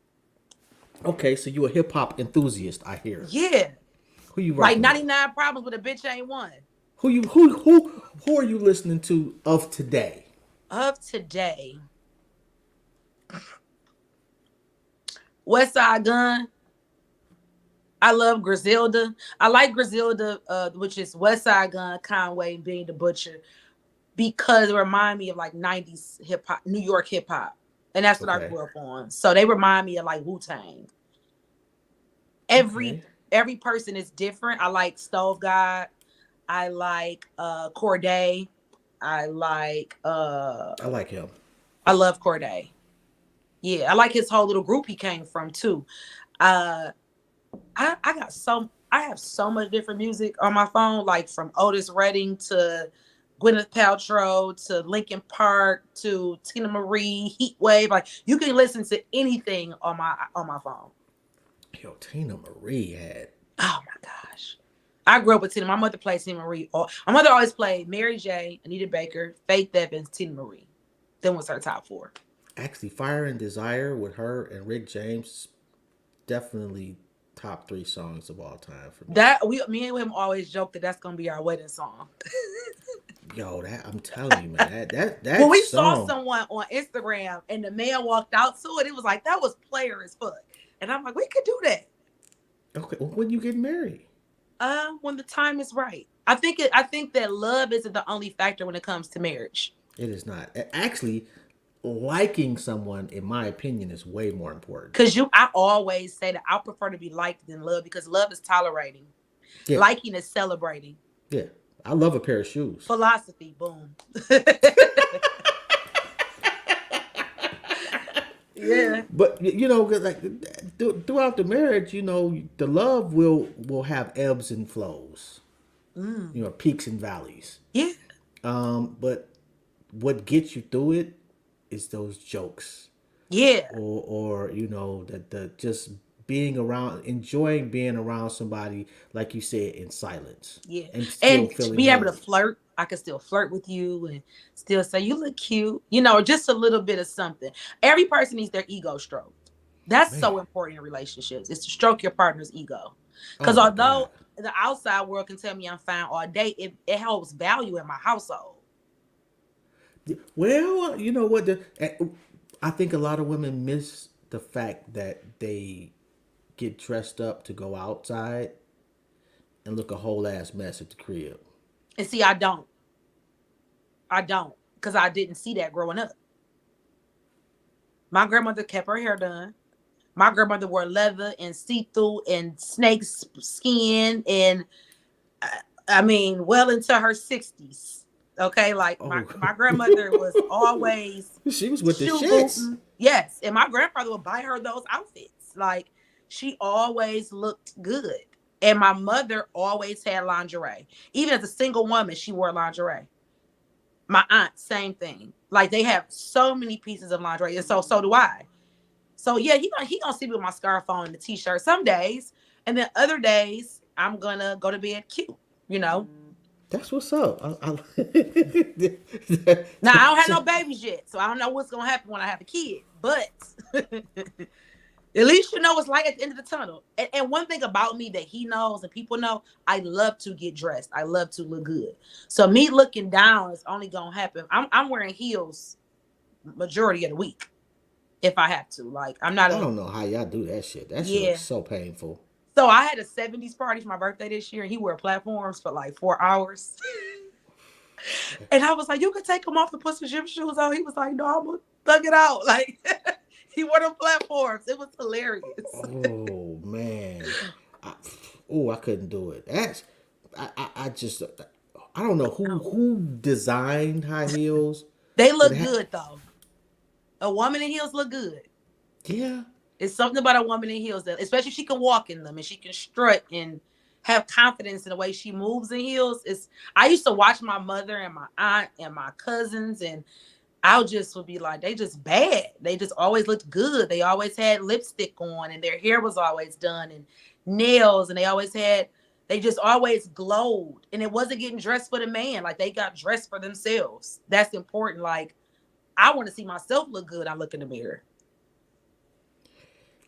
Okay, so you're a hip hop enthusiast, I hear. Yeah. Who you like 99 Problems with a bitch ain't one. Who are you listening to of today? Of today. West Side Gun. I love Griselda. I like Griselda, which is West Side Gun, Conway, and Benny the Butcher, because it remind me of like 90s hip hop, New York hip hop. And that's what I grew up on. So they remind me of like Wu-Tang. Every person is different. I like Stove God. I like Corday. I like him. I love Corday. Yeah, I like his whole little group he came from too. I have so much different music on my phone, like from Otis Redding to Gwyneth Paltrow to Linkin Park to Tina Marie, Heatwave. Like you can listen to anything on my phone. Yo, Tina Marie had. Oh my gosh. I grew up with Tina. My mother played Tina Marie. My mother always played Mary J, Anita Baker, Faith Evans, Tina Marie. Then was her top four. Actually, Fire and Desire with her and Rick James, definitely top three songs of all time for me. Me and him always joke that that's gonna be our wedding song. Yo, that I'm telling you, man, When that we saw song. someone on Instagram and the man walked out to it, it was like that was player as fuck. And I'm like, we could do that. Okay, well, when you get married, When the time is right. I think that love isn't the only factor when it comes to marriage. it is not. Actually, liking someone, in my opinion, is way more important. I always say that I prefer to be liked than love because love is tolerating. Yeah, Liking is celebrating. yeah. I love a pair of shoes. Philosophy, boom. Yeah. But you know, like throughout the marriage, you know, the love will have ebbs and flows. Mm. You know, peaks and valleys. Yeah. But what gets you through it is those jokes, Yeah. or you know, the just being around, enjoying being around somebody, like you said, in silence, Yeah. and still And feeling be able to heard. flirt. I can still flirt with you and still say, you look cute. You know, just a little bit of something. Every person needs their ego stroked. That's Man, so important in relationships, is to stroke your partner's ego. oh Because my God. although the outside world can tell me I'm fine all day, it holds value in my household. Well, you know what? I think a lot of women miss the fact that they get dressed up to go outside and look a whole ass mess at the crib. And see, I don't. I don't. Because I didn't see that growing up. My grandmother kept her hair done. My grandmother wore leather and see-through and snake skin and I mean, well into her 60s. Okay, like my Oh, my grandmother was always she was with the shoe shits. booting. Yes, and my grandfather would buy her those outfits. Like she always looked good. And my mother always had lingerie. Even as a single woman, she wore lingerie. My aunt, same thing. Like they have so many pieces of lingerie, and so do I. So yeah, he gonna see me with my scarf on and the t-shirt some days, and then other days I'm gonna go to bed cute. You know. That's what's up. Now I don't have no babies yet, so I don't know what's gonna happen when I have a kid. But at least you know it's light at the end of the tunnel. And one thing about me that he knows and people know, I love to get dressed. I love to look good. So me looking down is only gonna happen. I'm wearing heels majority of the week if I have to. Like I'm not I a don't know how y'all do that shit. That shit yeah. looks so painful. So I had a 70s party for my birthday this year, and he wore platforms for like 4 hours. And I was like, you could take them off and put some gym shoes on. He was like, no, I'm gonna thug it out. Like he wore them platforms. It was hilarious. Oh man. I, I couldn't do it. I just I don't know who designed high heels, They but look it good though. A woman in heels look good. yeah. It's something about a woman in heels that, especially if she can walk in them and she can strut and have confidence in the way she moves in heels. It's I used to watch my mother and my aunt and my cousins, and I just would be like, they just bad. They just always looked good. They always had lipstick on, and their hair was always done, and nails, and they just always glowed, and it wasn't getting dressed for the man. Like they got dressed for themselves. That's important. Like I want to see myself look good. I look in the mirror.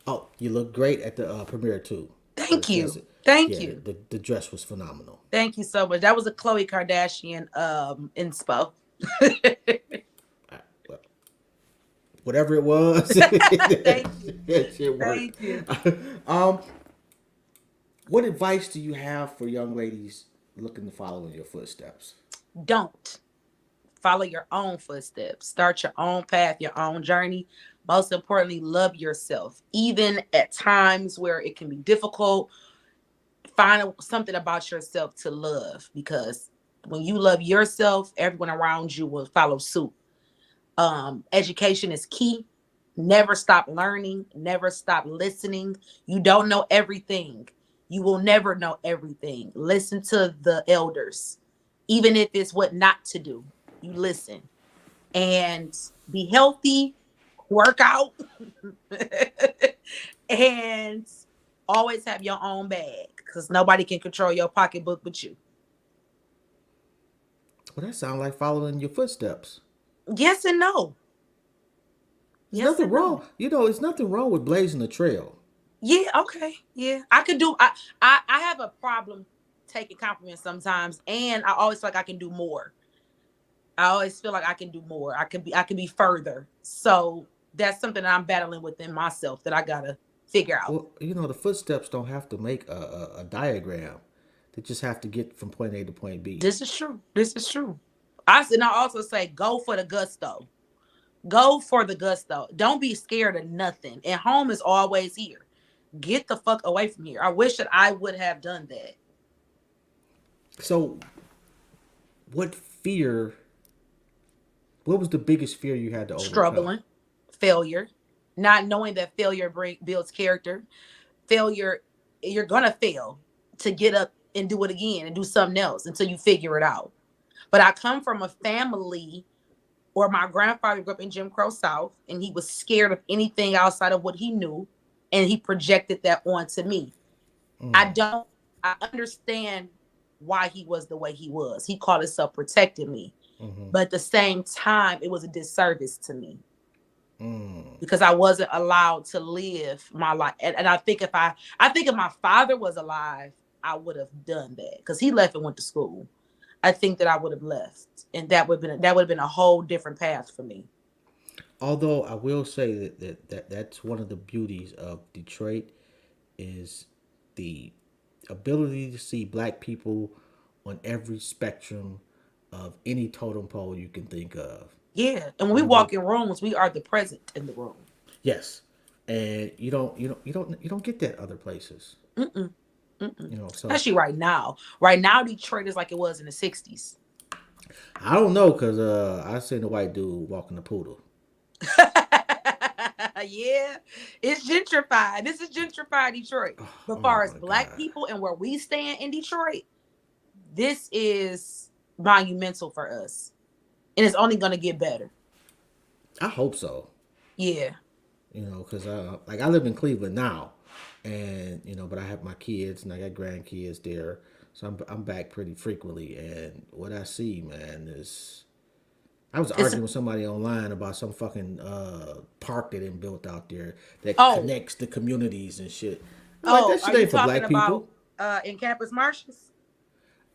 Oh, you look great at the premiere too. The Thank dress, you. Thank yeah, you. the dress was phenomenal. Thank you so much. That was a Khloe Kardashian inspo. I, well, whatever it was, Thank you. that shit worked. Thank you. um, what advice do you have for young ladies looking to follow in your footsteps? Don't follow your own footsteps. Start your own path, your own journey. Most importantly, love yourself. Even at times where it can be difficult, find something about yourself to love because when you love yourself, everyone around you will follow suit. Education is key. Never stop learning, never stop listening. You don't know everything. You will never know everything. Listen to the elders, even if it's what not to do. You listen and be healthy, work out, and always have your own bag because nobody can control your pocketbook but you. Well, that sounds like following your footsteps. Yes and no. There's Yes nothing and no. wrong. There's nothing wrong with blazing a trail. Yeah, okay. Yeah. I could do I have a problem taking compliments sometimes, and I always feel like I can do more. I always feel like I can do more. I can be further. So that's something that I'm battling within myself that I gotta figure out. Well, the footsteps don't have to make a diagram. They just have to get from point A to point B. This is true. This is true. I also say go for the gusto. Go for the gusto. Don't be scared of nothing. And home is always here. Get the fuck away from here. I wish that I would have done that. So, what fear? What was the biggest fear you had to overcome? Struggling, failure, not knowing that failure builds character. Failure, you're gonna fail to get up and do it again and do something else until you figure it out. But I come from a family where my grandfather grew up in Jim Crow South, and he was scared of anything outside of what he knew, and he projected that onto me. I Mm, don't, I understand why he was the way he was. He called himself protecting me. mm-hmm, But at the same time, it was a disservice to me mm. because I wasn't allowed to live my life. And I think if my father was alive, I would have done that because he left and went to school. I think that I would have left, and that would have been a whole different path for me. Although I will say that's one of the beauties of Detroit is the ability to see black people on every spectrum of any totem pole you can think of. Yeah, and when we Whether walk in rooms, we are the present in the room. Yes, and you don't get that other places. Mm-mm, mm-mm. So Especially right now. Right now, Detroit is like it was in the '60s. I don't know because I seen a white dude walking the poodle. Yeah, it's gentrified. This is gentrified Detroit. But Oh far as my black god! people and where we stand in Detroit, this is monumental for us. And it's only gonna get better. I hope so. Yeah. Because like I live in Cleveland now, and but I have my kids and I got grandkids there, so I'm back pretty frequently. And what I see, man, is I was It's arguing with somebody online about some fucking park that been built out there that oh, connects the communities and shit. I'm like, oh, that are shit you ain't for talking black about people. in Campus Marshes?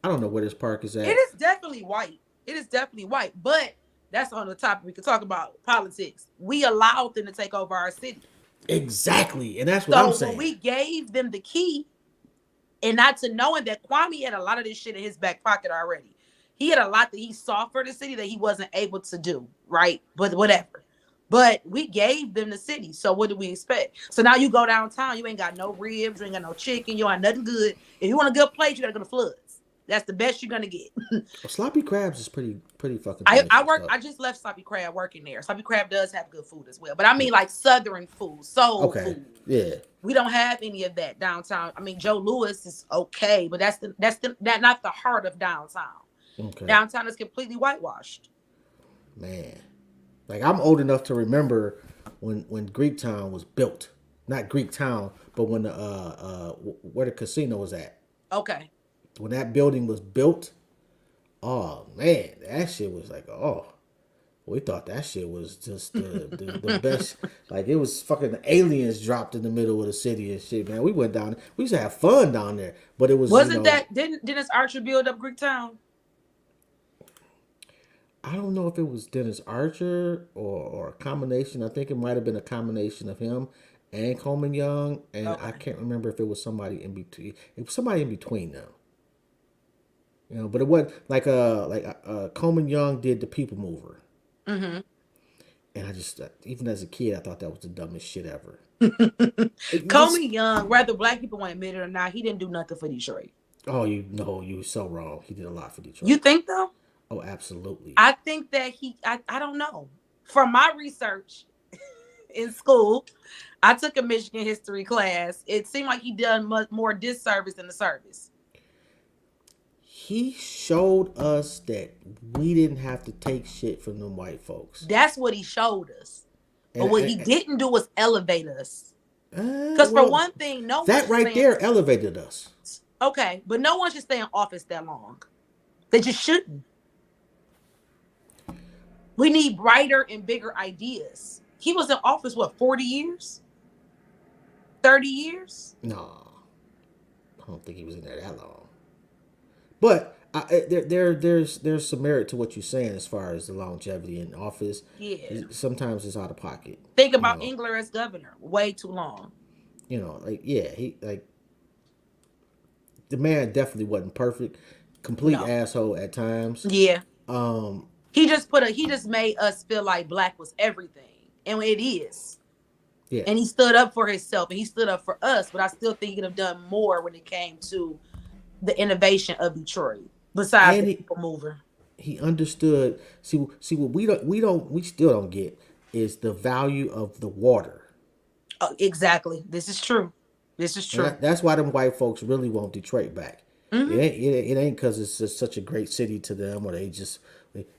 I don't know where this park is It at. is definitely white. It is definitely white. But that's on the topic. We could talk about politics. We allowed them to take over our city. Exactly, and that's what I'm So when saying. we gave them the key, and not to knowing that Kwame had a lot of this shit in his back pocket already. He had a lot that he saw for the city that he wasn't able to do, right? But whatever. But we gave them the city. So what do we expect? So now you go downtown, you ain't got no ribs, you ain't got no chicken, you ain't nothing good. If you want a good plate, you gotta go to Floods. That's the best you're gonna get. Well, sloppy crabs is pretty fucking I delicious work. though. I just left Sloppy Crab working there. Sloppy Crab does have good food as well, but I Yeah. mean like Southern food, soul Okay. food. Yeah. We don't have any of that downtown. I mean, Joe Louis is okay, but that's not the heart of downtown. Okay. Downtown is completely whitewashed. Man, like I'm old enough to remember when Greek Town was built. Not Greek Town, but when the where the casino was at. Okay. When that building was built, oh man, that shit was like, oh, we thought that shit was just the best. Like it was fucking aliens dropped in the middle of the city and shit, man. We went down. We used to have fun down there, but it was Wasn't that didn't Dennis Archer build up Greektown? I don't know if it was Dennis Archer or a combination. I think it might have been a combination of him and Coleman Young, and I Okay. can't remember if it was somebody in between. It was somebody in between them, But it was like Coleman Young did the People Mover, Mm-hmm. and I just even as a kid I thought that was the dumbest shit ever. Comey Just Young, whether black people want to admit it or not, he didn't do nothing for Detroit. oh you know you were so wrong. He did a lot for You Detroit. think though? Oh, absolutely. I think that I don't know. From my research in school, I took a Michigan history class. It seemed like he done much more disservice than the service. He showed us that we didn't have to take shit from them white folks. That's what he showed us. But And, what he and didn't do was elevate us. Because for well, one thing, no one that should right stay there elevated us. okay, but no one should stay in office that long. They just shouldn't. We need brighter and bigger ideas. He was in office, what, 40 years? 30 years? No, I don't think he was in there that long. But there's some merit to what you're saying as far as the longevity in office. Yeah. Sometimes it's out of pocket. Think You about know, Engler as governor. Way too long. like yeah, he like the man definitely wasn't perfect, complete No. asshole at times. Yeah. Um, He just made us feel like black was everything. And it is. yeah, And he stood up for himself and he stood up for us. But I still think he could have done more when it came to the innovation of Detroit. Besides and the people mover. he understood. See what we still don't get is the value of the water. Exactly. This is true. This is And true. that's why them white folks really want Detroit back. Hmm. It ain't because it's just such a great city to them, or they just.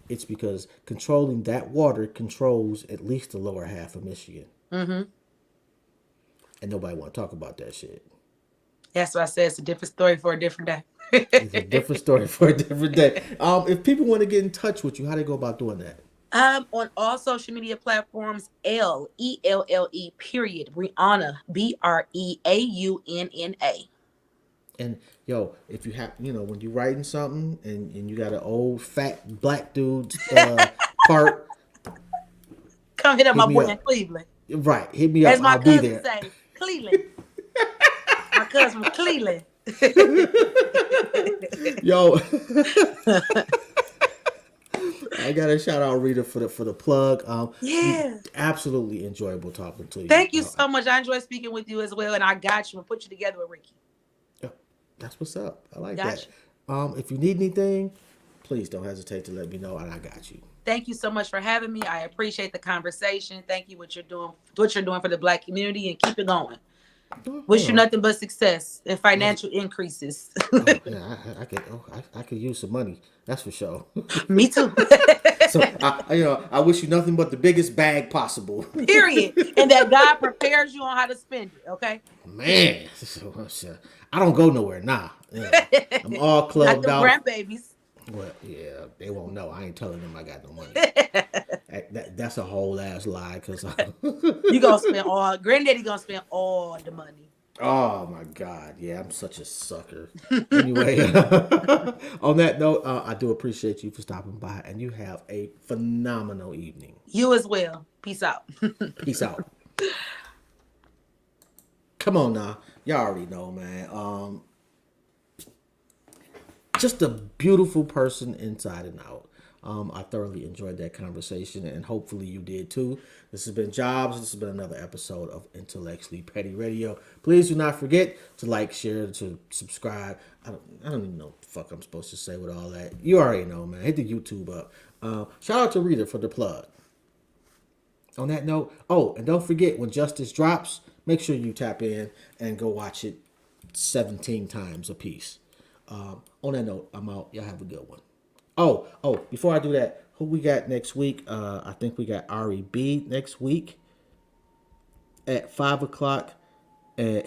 It's because controlling that water controls at least the lower half of Michigan, Hmm. and nobody want to talk about that shit. That's why I said it's a different story for a different It's a day. different story for a different day. If people want to get in touch with you, how they go about doing that? On all social media platforms, Elle period Breaunna Breaunna. And yo, if you have, when you're writing something and you got an old fat black dude part, Come hit up hit my me boy in up. Cleveland. Right, hit me up. As my I'll be cousin there. say, Cleveland. My cousin from Cleveland. Yo, I gotta shout out Rita for the plug. Yeah. Absolutely enjoyable talking to you. Thank you so much. I enjoy speaking with you as well, and I got you and put you together with Ricky. Yeah, that's what's up. I like Got that. you. If you need anything, please don't hesitate to let me know, and I got you. Thank you so much for having me. I appreciate the conversation. Thank you what you're doing for the black community, and keep it going. Wish you Oh, nothing but success and financial increases. yeah, I could use some money. That's for sure. Me too. So I wish you nothing but the biggest bag possible. Period. And that God prepares you on how to spend it. Okay. Man, I don't go nowhere now. I'm all Not clubbed them out. grandbabies. Well, yeah, they won't know. I ain't telling them I got no money. That's a whole ass lie. Cause You gonna spend all granddaddy gonna spend all the money. oh my god, yeah, I'm such a sucker. Anyway, on that note, I do appreciate you for stopping by, and you have a phenomenal evening. You as well. Peace out. Peace out. Come on now, y'all already know, man. Just a beautiful person inside and out. I thoroughly enjoyed that conversation, and hopefully you did too. This has been Jobs. This has been another episode of Intellectually Petty Radio. Please do not forget to like, share, to subscribe. I don't even know what the fuck I'm supposed to say with all that. You already know, man. Hit the YouTube up. Shout out to Rita for the plug. On that note, oh, and don't forget when Justice drops, make sure you tap in and go watch it 17 times a piece. On that note, I'm out. Y'all have a good one. Oh, before I do that, who we got next week? I think we got Ari B next week at 5 o'clock. And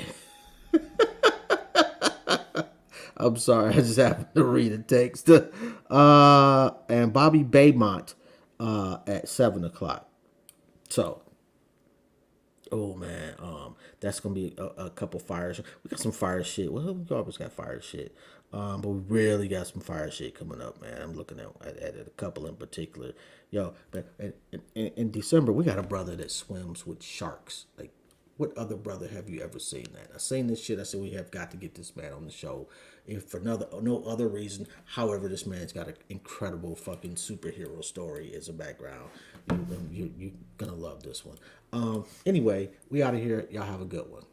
I'm sorry, I just happened to read a text. And Bobby Baymont at 7 o'clock. So, oh man, that's gonna be a couple fires. We got some fire shit. Well, we always got fire shit. But we really got some fire shit coming up, man. I'm looking at a couple in particular. Yo, but in December we got a brother that swims with sharks. Like, what other brother have you ever seen that? I seen this shit. I said we have got to get this man on the show, if for no other reason. However, this man's got an incredible fucking superhero story as a background. You gonna love this one. Anyway, we out of here. Y'all have a good one.